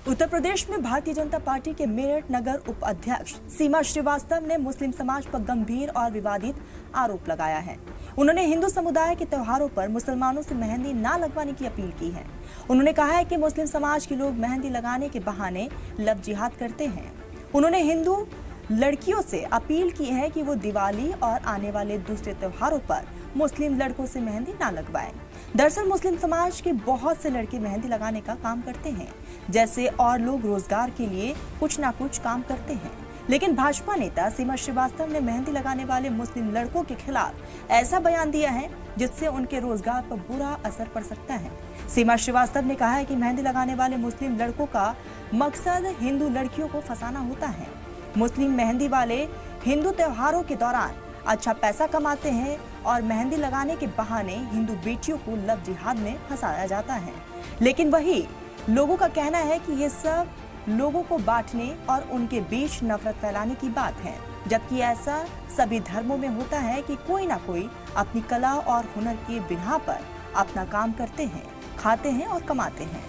उत्तर प्रदेश में भारतीय जनता पार्टी के मेरठ नगर उपाध्यक्ष सीमा श्रीवास्तव ने मुस्लिम समाज पर गंभीर और विवादित आरोप लगाया है। उन्होंने हिंदू समुदाय के त्योहारों पर मुसलमानों से मेहंदी ना लगवाने की अपील की है। उन्होंने कहा है कि मुस्लिम समाज के लोग मेहंदी लगाने के बहाने लव जिहाद करते हैं। उन्होंने हिंदू लड़कियों से अपील की है कि वो दिवाली और आने वाले दूसरे त्योहारों पर मुस्लिम लड़कों से मेहंदी ना लगवाएं। दरअसल मुस्लिम समाज के बहुत से लड़के मेहंदी लगाने का काम करते हैं, जैसे और लोग रोजगार के लिए कुछ ना कुछ काम करते हैं। लेकिन भाजपा नेता सीमा श्रीवास्तव ने मेहंदी लगाने वाले मुस्लिम लड़कों के खिलाफ ऐसा बयान दिया है जिससे उनके रोजगार पर बुरा असर पड़ सकता है। सीमा श्रीवास्तव ने कहा है कि मेहंदी लगाने वाले मुस्लिम लड़कों का मकसद हिंदू लड़कियों को फंसाना होता है। मुस्लिम मेहंदी वाले हिंदू त्योहारों के दौरान अच्छा पैसा कमाते हैं और मेहंदी लगाने के बहाने हिंदू बेटियों को लव जिहाद में फंसाया जाता है। लेकिन वही लोगों का कहना है कि ये सब लोगों को बांटने और उनके बीच नफरत फैलाने की बात है, जबकि ऐसा सभी धर्मों में होता है कि कोई ना कोई अपनी कला और हुनर के बिना पर अपना काम करते हैं, खाते हैं और कमाते हैं।